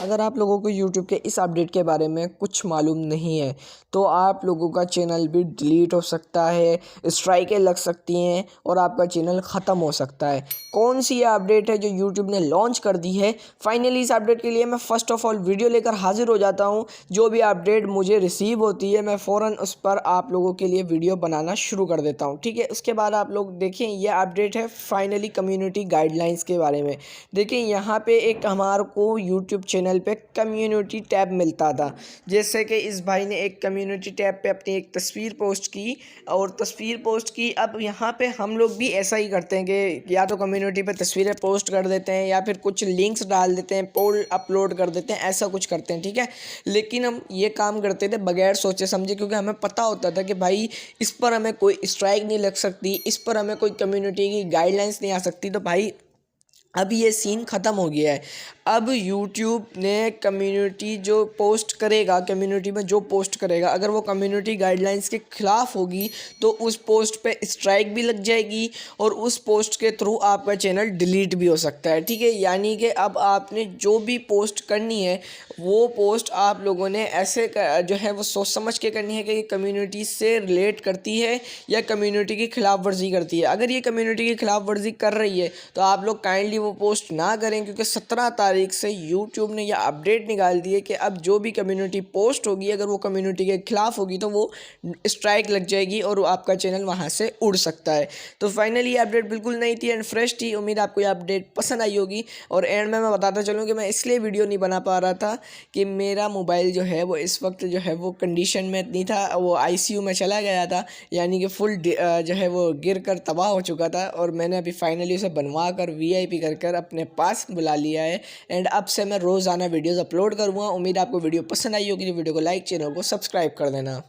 अगर आप लोगों को यूट्यूब के इस अपडेट के बारे में कुछ मालूम नहीं है तो आप लोगों का चैनल भी डिलीट हो सकता है, स्ट्राइकें लग सकती हैं और आपका चैनल ख़त्म हो सकता है। कौन सी ये अपडेट है जो यूट्यूब ने लॉन्च कर दी है? फाइनली इस अपडेट के लिए मैं फ़र्स्ट ऑफ़ ऑल वीडियो लेकर हाजिर हो जाता हूँ। जो भी अपडेट मुझे रिसीव होती है मैं फ़ौरन उस पर आप लोगों के लिए वीडियो बनाना शुरू कर देता हूँ, ठीक है। उसके बाद आप लोग देखें, ये अपडेट है फाइनली कम्युनिटी गाइडलाइंस के बारे में। देखिए यहाँ पे एक हमारे को यूट्यूब चैनल पे कम्युनिटी टैब मिलता था, जैसे कि इस भाई ने एक कम्युनिटी टैब पे अपनी एक तस्वीर पोस्ट की और तस्वीर पोस्ट की। अब यहाँ पे हम लोग भी ऐसा ही करते हैं कि या तो कम्युनिटी पे तस्वीरें पोस्ट कर देते हैं या फिर कुछ लिंक्स डाल देते हैं, पोल अपलोड कर देते हैं, ऐसा कुछ करते हैं, ठीक है। लेकिन हम ये काम करते थे बगैर सोचे समझे, क्योंकि हमें पता होता था कि भाई इस पर हमें कोई स्ट्राइक नहीं लग सकती, इस पर हमें कोई कम्युनिटी की गाइडलाइंस नहीं आ सकती। तो भाई अब ये सीन ख़त्म हो गया है। अब यूट्यूब ने कम्युनिटी जो पोस्ट करेगा, कम्युनिटी में जो पोस्ट करेगा, अगर वो कम्युनिटी गाइडलाइंस के ख़िलाफ़ होगी तो उस पोस्ट पे स्ट्राइक भी लग जाएगी और उस पोस्ट के थ्रू आपका चैनल डिलीट भी हो सकता है, ठीक है। यानी कि अब आपने जो भी पोस्ट करनी है वो पोस्ट आप लोगों ने ऐसे जो है वो सोच समझ के करनी है कि कम्युनिटी से रिलेट करती है या कम्युनिटी की खिलाफ वर्जी करती है। अगर ये कम्युनिटी की खिलाफ वर्जी कर रही है तो आप लोग काइंडली वो पोस्ट ना करें, क्योंकि 17 तारीख से यूट्यूब ने यह अपडेट निकाल दी है कि अब जो भी कम्युनिटी पोस्ट होगी अगर वो कम्युनिटी के खिलाफ होगी तो वो स्ट्राइक लग जाएगी और आपका चैनल वहाँ से उड़ सकता है। तो फाइनली ये अपडेट बिल्कुल नई थी एंड फ्रेश थी। उम्मीद आपको ये अपडेट पसंद आई होगी। और एंड में मैं बताता चलूँ कि मैं इसलिए वीडियो नहीं बना पा रहा था कि मेरा मोबाइल जो है वो इस वक्त जो है वो कंडीशन में नहीं था, वो ICU में चला गया था, यानी कि फुल जो है वो गिर कर तबाह हो चुका था। और मैंने अभी फाइनली उसे बनवा कर VIP कर अपने पास बुला लिया है एंड अब से मैं रोज़ाना वीडियोज़ अपलोड करूँगा। उम्मीद आपको वीडियो पसंद आई होगी। तो वीडियो को लाइक, चैनल को सब्सक्राइब कर देना।